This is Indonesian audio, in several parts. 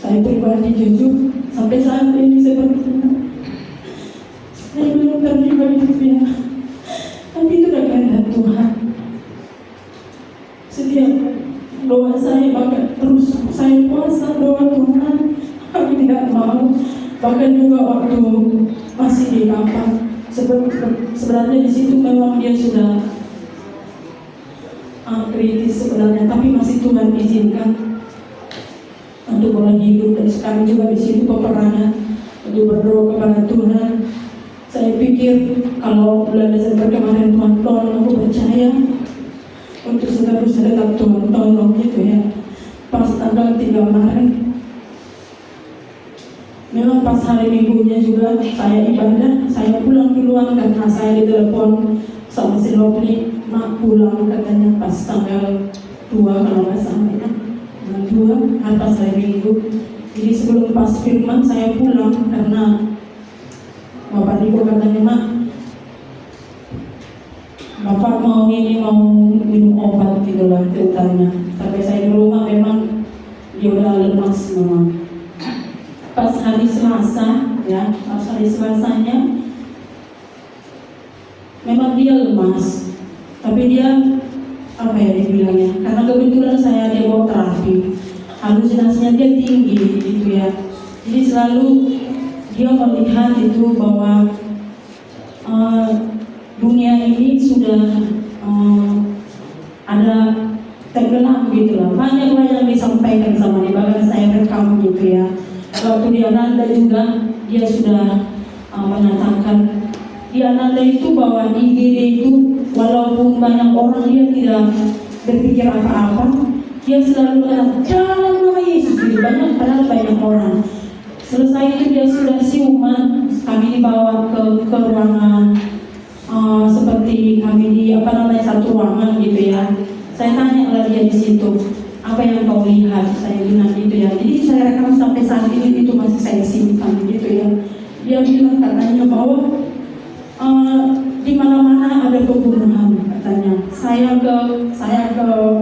Saya pribadi jujur sampai saat ini sepertinya saya belum terima hidup ya, tapi itu udah kehendak Tuhan. Setiap doa saya bahkan terus saya puasa doa Tuhan, kami tidak mau. Bahkan juga waktu masih di kapal, sebenarnya di situ memang dia sudah kritis sebenarnya, tapi masih Tuhan izinkan untuk boleh hidup. Dan kami juga di situ peperangan untuk berdoa kepada Tuhan. Saya pikir kalau bulan Desember kemarin Tuhan tolong, aku percaya untuk seterusnya tetap Tuhan tolong gitu ya. Pas tanggal 3 Maret memang pas hari Minggunya juga saya ibadah, saya pulang duluan karena saya ditelepon sama si Lopli, mak pulang katanya pas tanggal 2 kalau nggak salah ya, tanggal 2 pas hari Minggu. Jadi sebelum pas firman saya pulang karena Bapak Niko katanya, mak Bapak mau minum obat gitu lah ceritanya. Sampai saya di rumah memang dia udah lemas memang. Pas hari Selasa ya, pas hari Selasanya memang dia lemas, tapi dia apa ya dibilangnya, karena kebetulan saya dia bawa terapi, halusinasinya dia tinggi gitu ya. Jadi selalu dia melihat itu bahwa dunia ini sudah ada tenggelam gitu lah. Banyaklah yang disampaikan sama dia, bahkan saya rekam gitu ya. Waktu di Ananda juga dia sudah menyatakan di Ananda itu bahwa IGD itu walaupun banyak orang dia tidak berpikir apa-apa, dia selalu bilang dalam nama Yesus gitu. Banyak orang. Selesai itu dia sudah siuman, kami dibawa ke ruangan seperti kami di satu ruangan gitu ya. Saya tanya lah dia di situ, apa yang kau lihat? Saya bilang gitu ya. Jadi saya rekam sampai saat ini itu masih saya simpan gitu ya. Dia bilang katanya bahwa di mana-mana ada pembunuhan katanya. Saya ke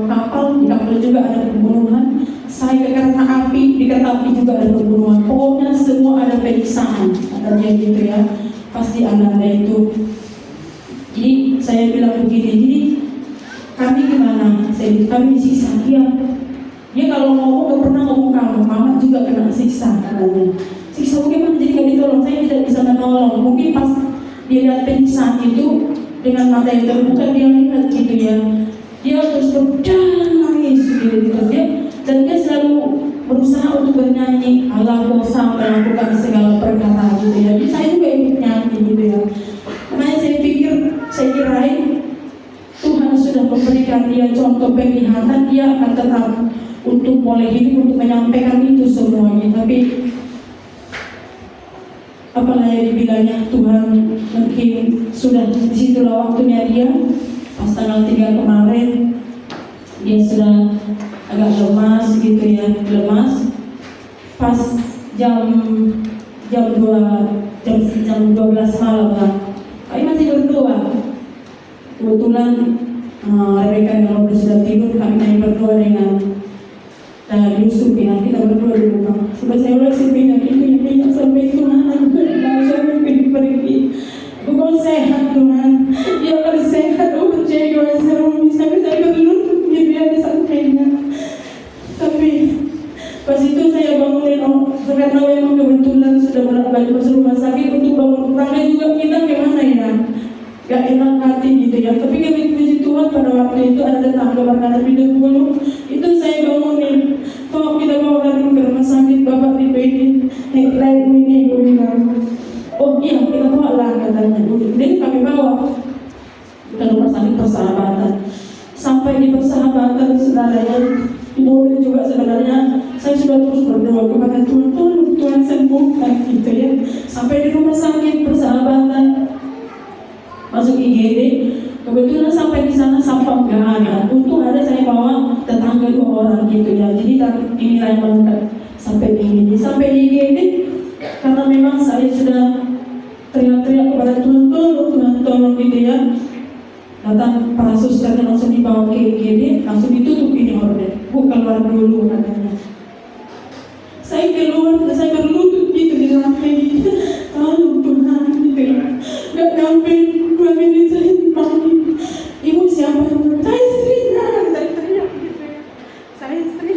kapal, di kapal juga ada pembunuhan. Saya ke kereta api, di kereta api juga ada pembunuhan. Pokoknya semua ada penyiksaan katanya gitu ya. Pasti Ananda itu. Jadi saya bilang begini, jadi kami gimana? Kami disiksa. Dia kalau ngomong gak pernah ngomong kamu, mama juga kena siksa katanya. Siksa bagaimana? Jadi gak ditolong, saya tidak bisa menolong. Mungkin pas dia lihat penyiksaan itu dengan mata yang terbuka dia lihat gitu ya. Dia terus berjalan nangis gitu dan dia selalu berusaha untuk bernyanyi Allah bosan melakukan segala perkara gitu ya. Jadi saya juga ikut nyanyi gitu ya. Makanya saya kirain Tuhan sudah memberikan dia contoh penglihatan, dia akan tetap untuk boleh hidup untuk menyampaikan itu semuanya. Tapi apalah yang dibilangnya, Tuhan mungkin sudah disitulah waktunya dia. Pas tanggal 3 kemarin dia sudah agak lemas gitu ya, pas jam 12 malam lah. Kami masih berdoa. Kebetulan Rebecca yang sudah tidur, kami berdoa dengan Yusuf ya. Kita berdoa di rumah. Sebab saya ulang sepindah itu yang sampai Tuhan, sampai pergi. Bukan sehat Tuhan, dia harus sehat. Aku percaya doa saya bisa berlutut dia disampainya. Tapi pas itu saya bangunin karena memang kebetulan sudah bolak-balik masuk rumah sakit untuk bangun tangga juga kita gimana ya, gak enak hati gitu ya. Tapi kami puji Tuhan pada waktu itu ada tetangga berkata lebih dulu itu saya bangunin, kok kita bawa dulu ke rumah sakit Bapak Rido ini naik ini ibu bilang, oh iya kita bawa lah katanya. Jadi kami bawa ke rumah sakit Persahabatan. Sampai di Persahabatan saudaranya Ibu juga sebenarnya saya sudah terus berdoa kepada Tuhan, tolong Tuhan sembuhkan gitu ya. Sampai di rumah sakit Persahabatan masuk IGD, kebetulan sampai di sana sampah nggak ada. Untung ada saya bawa tetangga 2 orang gitu ya. Jadi ini lain banget sampai di IGD. Sampai di IGD karena memang saya sudah teriak-teriak kepada Tuhan, tolong gitu ya. Datang para suster langsung dibawa ke IGD, langsung ditutup ini orden, keluar dulu katanya. istri,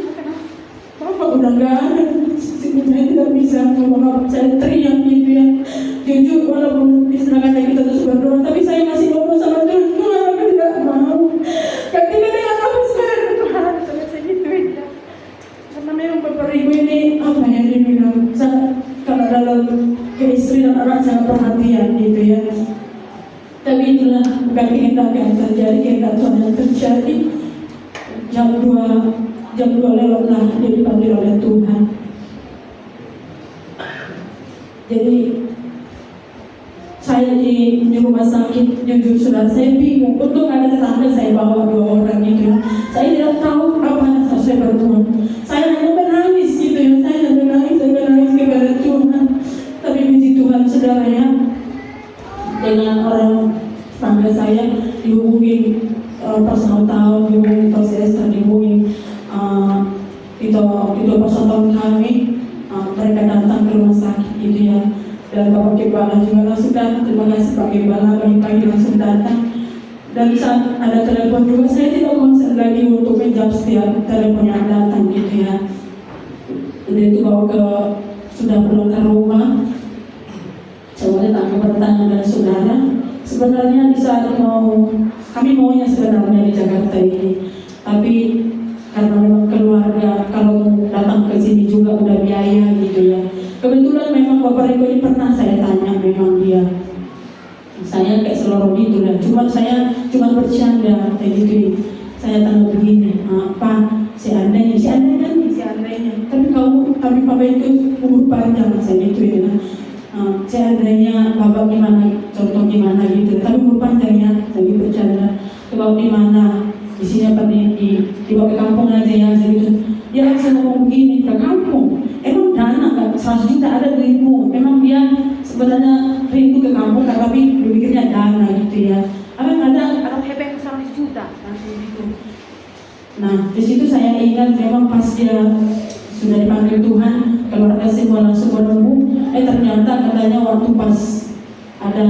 Bapak udah gak ada. Saya tidak bisa ngomong apa, saya teriak gitu ya. Jujur walaupun istilahnya kita terus berdoa, tapi saya masih ngomong sama Tuhan, Tuhan aku tidak mau. Ketika dengan apa saya Tuhan, saya gituin ya. Karena memang Bapak Ibu ini apa yang dibilang, kalau dalam ke istri dan anak sangat perhatian gitu ya. Tapi itulah bukan kehendak yang terjadi, kehendak Tuhan yang terjadi. Jam 2 lewatlah dia dipanggil oleh Tuhan. Jadi saya di rumah sakit, jujur saudara, saya bingung. Untung ada tetangga saya bawa 2 orang gitu ya. Saya tidak tahu apa yang harus saya berbuat. Saya hanya menangis gitu ya. Saya hanya menangis kepada Tuhan. Tapi puji Tuhan saudara ya, dengan orang tetangga saya dihubungi personal tahu, dihubungi proses, dihubungi itu personal kami. Mereka datang ke rumah sakit gitu ya. Dan Bapak Gembala juga langsung datang. Terima kasih Pak Gembala, pagi-pagi langsung datang. Dan saat ada telepon juga, saya tidak konsen lagi untuk menjawab setiap telepon yang datang gitu ya. Jadi itu sudah pulang ke rumah. Saya boleh bertanya dengan saudara, sebenarnya di saat kami maunya sebenarnya di Jakarta ini, tapi karena memang keluarga kalau datang ke sini juga udah biaya gitu ya. Kebetulan memang Bapak Riko ini pernah saya tanya, memang dia saya kayak seluruh itu lah. Saya cuma bercanda kayak gitu. Saya tanya begini, apa seandainya. Tapi Bapak itu umur panjang saya gitu ya. Seandainya Bapak gimana, contoh gimana gitu. Tapi umur panjangnya lagi bercanda. Bapak gimana? Di sini apa dibawa ke kampung aja ya gitu. Dia langsung ngomong begini, ke kampung. Emang dana kan 100 juta ada duitmu. Memang dia sebenarnya rindu ke kampung, tapi berpikirnya dana gitu ya. Abang ada hebeng 100 juta nanti gitu. Nah, di situ saya ingat memang pas dia sudah dipanggil Tuhan, keluarga semua langsung menunggu. Ternyata katanya waktu pas ada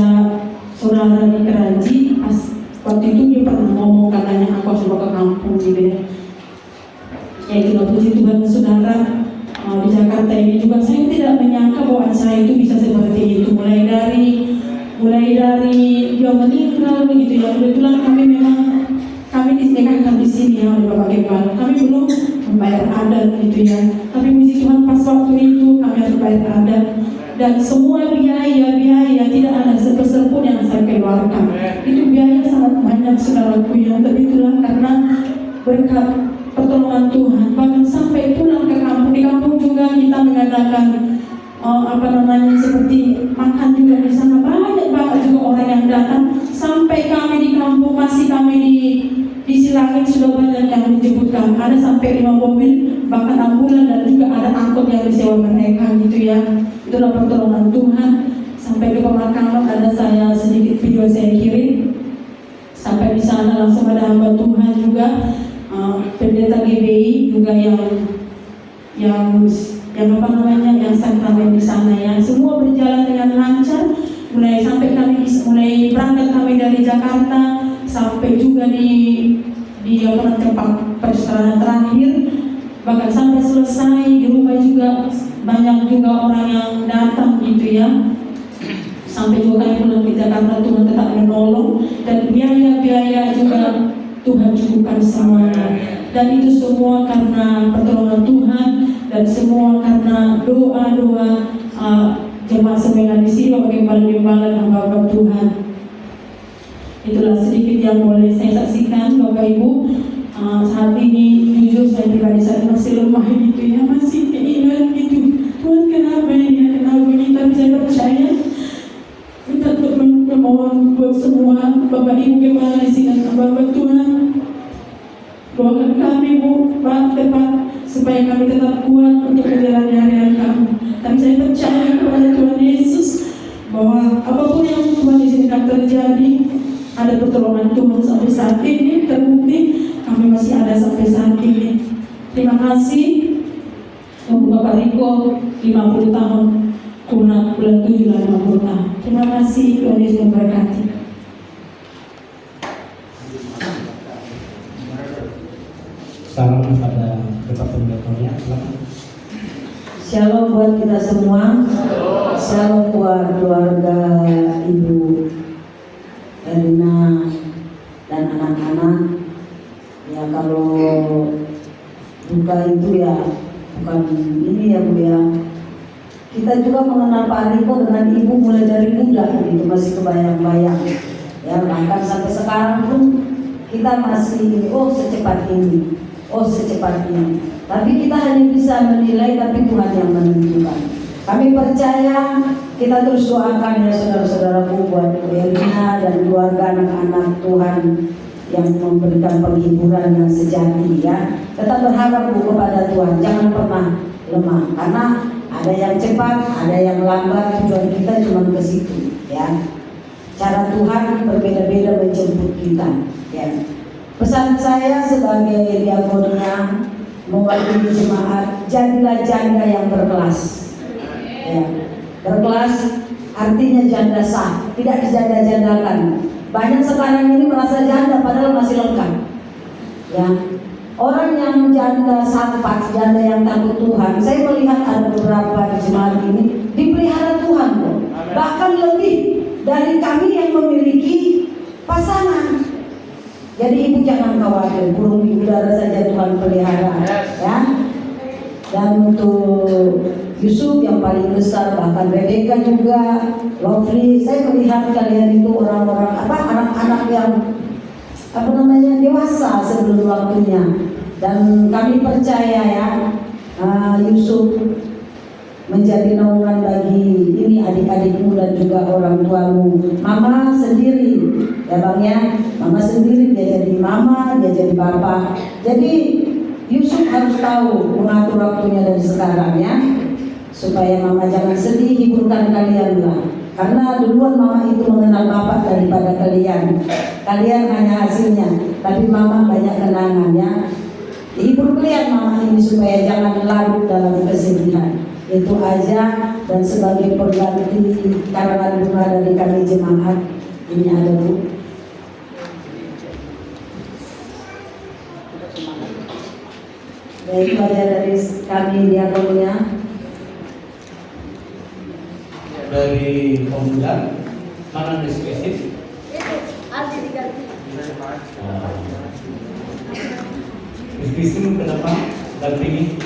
saudara di Keraji, pas waktu itu dia pernah ngomong katanya aku harus bawa ke kampung gitu ya. Ya itu puji Tuhan saudara. Di Jakarta ini juga saya tidak menyangka bahwa acara itu bisa seperti itu. Mulai dari dia meninggal begitu ya. Kebetulan kami dinikahkan di sini ya oleh Bapak Gembala. Kami belum membayar adat gitu ya. Tapi puji Tuhan pas waktu itu kami harus bayar adat. Dan semua biaya tidak ada sepeser pun yang saya keluarkan. Itu biaya sangat banyak saudaraku ya. Tapi itulah karena berkat pertolongan Tuhan. Bahkan sampai pulang ke kampung, di kampung juga kita mengadakan seperti makan juga di sana. Banyak banget juga orang yang datang. Sampai kami di kampung, masih kami di Silangit sudah banyak yang dijemputkan. Ada sampai 5 mobil, bahkan ambulan, dan juga ada angkot yang disewa mereka gitu ya. Itulah pertolongan Tuhan. Sampai di pemakaman ada saya sedikit video saya kirim. Sampai di sana langsung ada hamba Tuhan juga, pendeta GBI juga yang sakramen di sana ya. Semua berjalan dengan lancar. Mulai berangkat kami dari Jakarta sampai juga di tempat perserahan terakhir, bahkan sampai selesai di rumah juga banyak juga orang yang datang gitu ya. Sampai juga kami pulang ke Jakarta, Tuhan tetap menolong, dan biaya juga Tuhan cukupkan semuanya. Dan itu semua karena pertolongan Tuhan, dan semua karena doa-doa jemaat sebenarnya di sini, Bapak Gembala dan Bapak Tuhan. Itulah sedikit yang boleh saya saksikan Bapak Ibu. Saat ini jujur saya pribadi saya masih lemah gitu ya, masih keinginan gitu. Tuhan kenapa ini, tapi saya percaya kita memohon buat semua Bapak Ibu Gembala di sini, Bapak Tuhan. Doakan kami Bu, Pak, supaya kami tetap kuat untuk menjalani hari-hari kami. Tapi saya percaya kepada Tuhan Yesus bahwa apapun yang Tuhan izinkan terjadi, ada pertolongan Tuhan sampai saat ini, terbukti kami masih ada sampai saat ini. Terima kasih untuk Bapak Riko 50 tahun, kurang bulan 7 dan 50 tahun. Terima kasih, Tuhan Yesus memberkati. Salam pada silakan. Shalom buat kita semua. Shalom buat keluarga Ibu Erina dan anak-anak. Ya kalau duka itu ya bukan ini ya Bu ya. Kita juga mengenal Pak Riko dengan Ibu mulai dari muda, itu masih kebayang-bayang. Ya bahkan sampai sekarang pun kita masih secepat ini, secepat ini. Tapi kita hanya bisa menilai, tapi Tuhan yang menentukan. Kami percaya, kita terus doakan ya saudara-saudaraku buat Bu Erina dan keluarga anak-anak Tuhan yang memberikan penghiburan yang sejati ya. Tetap berharap Bu kepada Tuhan, jangan pernah lemah, karena ada yang cepat, ada yang lambat, tujuan kita cuma ke situ ya. Cara Tuhan berbeda-beda menjemput kita ya. Pesan saya sebagai diakonia mewakili jemaat, jadilah janda yang berkelas ya. Berkelas artinya janda sah, tidak dijanda-jandakan. Banyak sekarang ini merasa janda padahal masih lengkap ya. Orang yang janda sampat, janda yang takut Tuhan, saya melihat ada beberapa di jemaat ini dipelihara Tuhan kok. Bahkan lebih dari kami yang memiliki pasangan. Jadi ibu jangan khawatir, burung di udara saja Tuhan pelihara ya. Dan untuk Yusuf yang paling besar, bahkan Rebecca juga, Lovely, saya melihat kalian itu orang-orang anak-anak yang dewasa sebelum waktunya. Dan kami percaya ya, Yusuf menjadi naungan bagi ini adik-adikmu dan juga orang tuamu. Mama sendiri ya Bang ya, mama sendiri, dia jadi mama, dia jadi bapak. Jadi Yusuf harus tahu mengatur waktunya dari sekarang ya, supaya mama jangan sedih, hiburkan kalian lah. Karena duluan mama itu mengenal bapak daripada kalian. Kalian hanya hasilnya, tapi mama banyak kenangannya. Hibur kalian mama ini supaya jangan larut dalam kesedihan. Itu aja. Dan sebagai pengganti karangan bunga dari kami jemaat, ini ada Bu. Baik, aja dari kami diakonia. Dari pemuda mana spesifik? Aldi diganti. Kristen kenapa dampingi?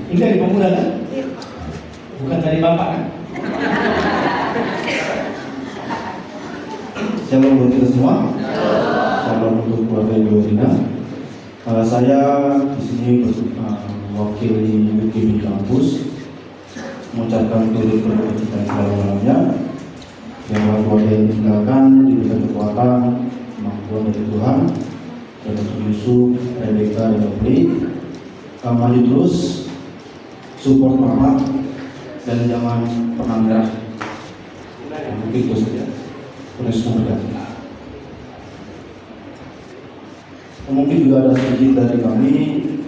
Ini dari pemuda kan? Bukan dari bapak kan? Shalom buat kita semua. Shalom untuk keluarga Ibu Erina. Saya di sini mewakili UKB kampus mengucapkan turut berduka cita yang dalam-dalamnya, yang keluarga yang ditinggalkan diberikan kekuatan, kemampuan dari Tuhan. Dan untuk Yusuf, Rebecca, dan Lovely, maju terus, support mama, dan jangan pernah menyerah. Mungkin itu saja. Terus memberkati. Mungkin juga ada sedikit dari kami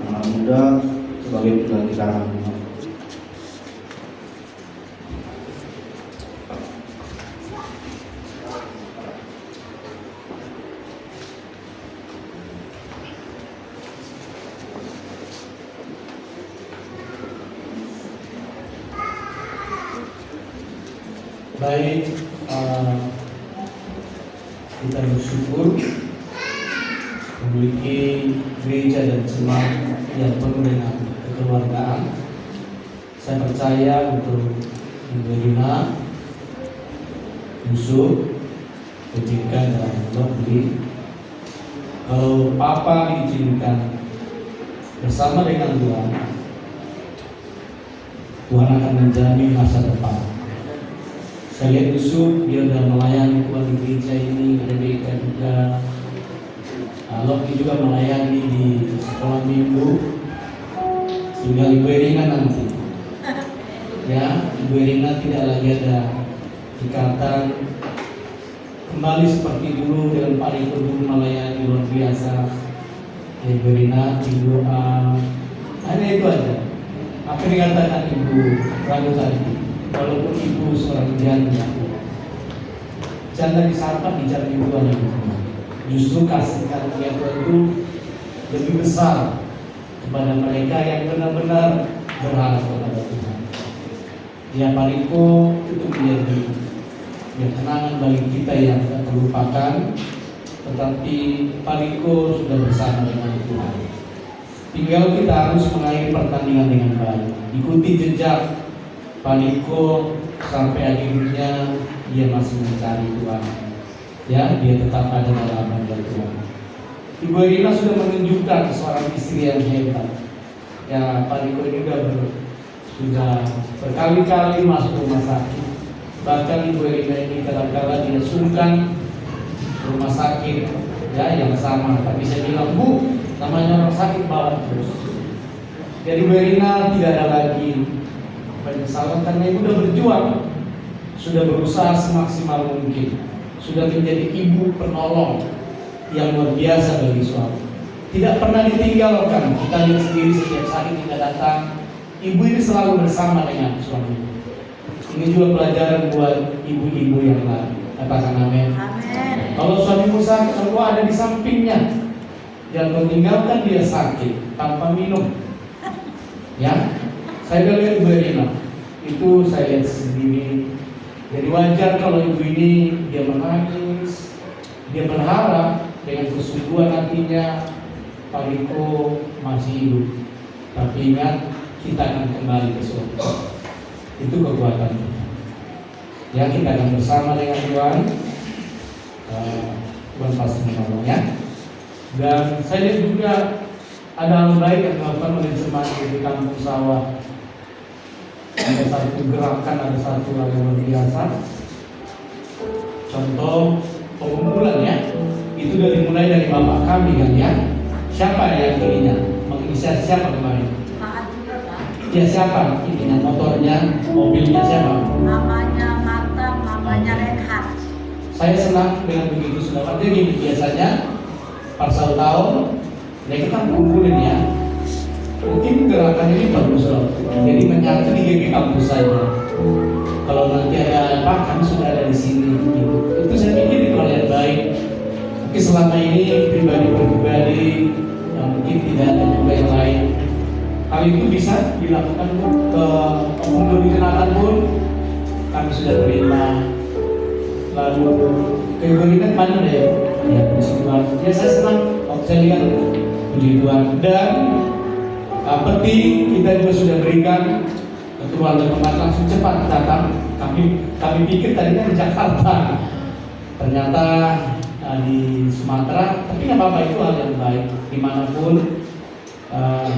anak muda sebagai pengganti karangan bunga. Baik, kita bersyukur memiliki gereja dan jemaat yang penuh dengan kekeluargaan. Saya percaya untuk Ibu Erina, Yusuf, Rebecca, dan Lovely, kalau Papa diizinkan bersama dengan Tuhan, Tuhan akan menjamin masa depan. Saya lihat Yusuf, dia sudah melayani Tuhan di gereja ini, Rebecca juga, Lovely juga melayani di sekolah minggu. Tinggal Ibu Erina nanti. Ya, Ibu Erina tidak lagi ada ikatan, kembali seperti dulu dengan Pak Riko dulu melayani luar biasa. Ibu Erina di doa, hanya itu aja. Apa yang dikatakan Ibu Ragu tadi? Walaupun ibu seorang janda disapa di jalan Tuhan yang justru kasih karunia Tuhan itu lebih besar kepada mereka yang benar-benar berharap kepada Tuhan. Ya Pariko itu menjadi kenangan bagi kita yang tak terlupakan. Tetapi Pariko sudah bersama dengan Tuhan. Tinggal kita harus mengakhiri pertandingan dengan baik, ikuti jejak Pariko sampai akhirnya dia masih mencari Tuhan. Ya, dia tetap ada dalam hadirat Tuhan. Ibu Erina sudah menunjukkan seorang istri yang hebat. Ya, Pariko ini sudah berkali-kali masuk rumah sakit. Bahkan Ibu Erina ini kadang-kadang dia sungkan rumah sakit ya yang sama. Tapi saya bilang, Bu, namanya orang sakit bawa terus. Jadi Bu Erina tidak ada lagi penyesalan karena ibu sudah berjuang, sudah berusaha semaksimal mungkin, sudah menjadi ibu penolong yang luar biasa bagi suami. Tidak pernah ditinggalkan. Kita lihat sendiri setiap saat kita datang, ibu ini selalu bersama dengan suami. Ini juga pelajaran buat ibu-ibu yang lain. Katakan amin. Kalau suamimu sakit, engkau ada di sampingnya. Jangan kau tinggalkan dia sakit tanpa minum. Ya, saya udah lihat Ibu Erina. Itu saya lihat sendiri. Jadi wajar kalau ibu ini dia menangis, dia berharap dengan kesungguhan nantinya Pariko masih hidup. Tapi ingat, kita akan kembali ke surga. Itu kekuatan kita. Ya, kita akan bersama dengan Tuhan. Tuhan pasti menolong ya. Dan saya lihat juga ada hal baik yang dilakukan oleh jemaat di kampung sawah. Ada satu gerakan, ada satu hal yang luar biasa. Contoh pengumpulan ya, itu sudah dimulai dari bapak kami kan ya. Siapa yang ininya? Menginisiasi siapa kemarin? Ya siapa? Ininya motornya, mobilnya siapa? Mamanya Marta, mamanya Renhat. Saya senang dengan begitu sudah. Artinya gini, biasanya pas tahun ya kita kumpulin ya. Mungkin gerakan ini bagus loh. Jadi menyatu di GG kampus saja. Kalau nanti ada apa, kami sudah ada di sini. Gitu. Itu saya pikir itu hal yang baik. Mungkin selama ini pribadi-pribadi yang mungkin tidak ada juga yang lain. Hal itu bisa dilakukan ke belum dikenakan pun kami sudah terima. Lalu keberikan mana deh? Ya puji Tuhan. Ya saya senang waktu saya lihat puji Tuhan. Dan penting kita juga sudah berikan ketua teman langsung cepat datang. Kami pikir tadinya di Jakarta, ternyata di Sumatera. Tapi nggak apa-apa, itu hal yang baik. Dimanapun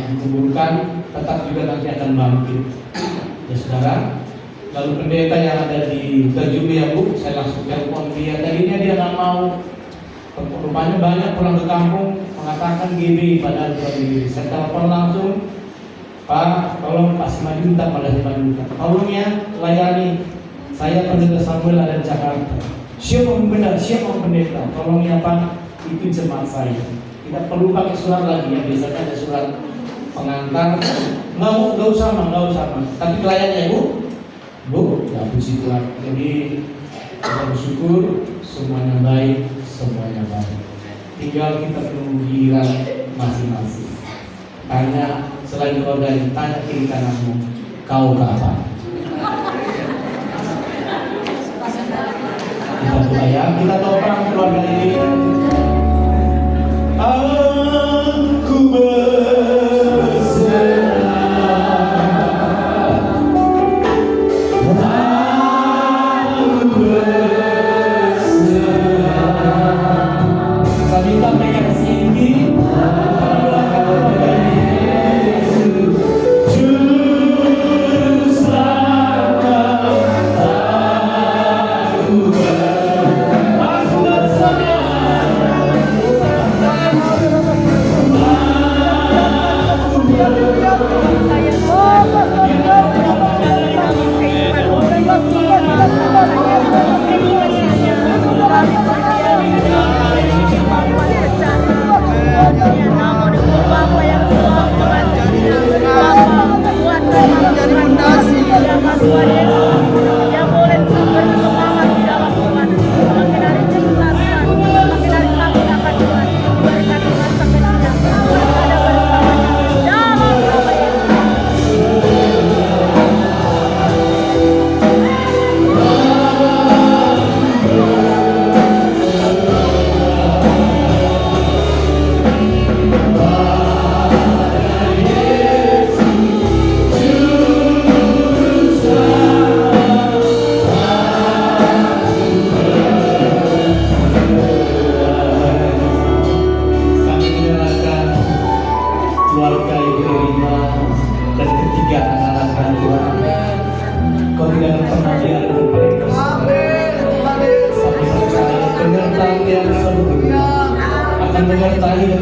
dikuburkan, tetap juga nanti akan bangkit. Ya saudara. Lalu pendeta yang ada di Tajumi ya Bu, saya langsung telepon dia. Tadinya dia nggak mau. Rupanya banyak pulang ke kampung mengatakan gini pada diri. Saya telepon langsung, Pak, tolong kasih 5 juta pada 5 juta. Tolong ya, layani. Saya pendeta Samuel ada di Jakarta. Siapa benar, siapa pendeta? Tolong ya Pak, itu jemaat saya. Tidak perlu pakai surat lagi ya, biasanya ada surat pengantar. Nggak usah mah. Tapi pelayannya Bu, ya puji Tuhan. Jadi kita bersyukur semuanya baik, semuanya baik. Tinggal kita menunggu giliran masing-masing. Tanya selain kau dari tanya kiri kananmu, kau ke apa? Kita doa ya, kita topang keluarga ini. Aku berserah. Minta mereka kesini. Yang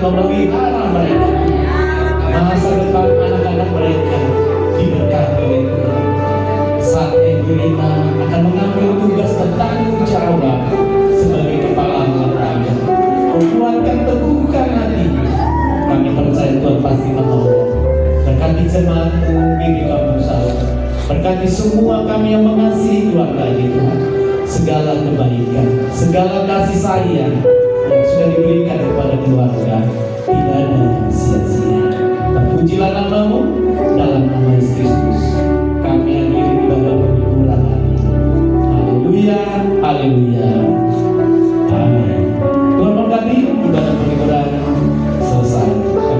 memelihara mereka. Masa depan anak-anak mereka diberkati oleh Tuhan. Saatnya Ibu Rina akan mengambil tugas dan tanggung jawab sebagai kepala rumah tangga. Kuatkan, teguhkan hatinya. Kami percaya Tuhan pasti menolong. Berkati jemaatmu, Bibi Kampung Salam. Berkati semua kami yang mengasihi keluarga ini Tuhan. Segala kebaikan, segala kasih sayang yang sudah diberikan kepada keluarga tidak ada yang sia-sia. Terpujilah namamu dalam nama Yesus Kristus.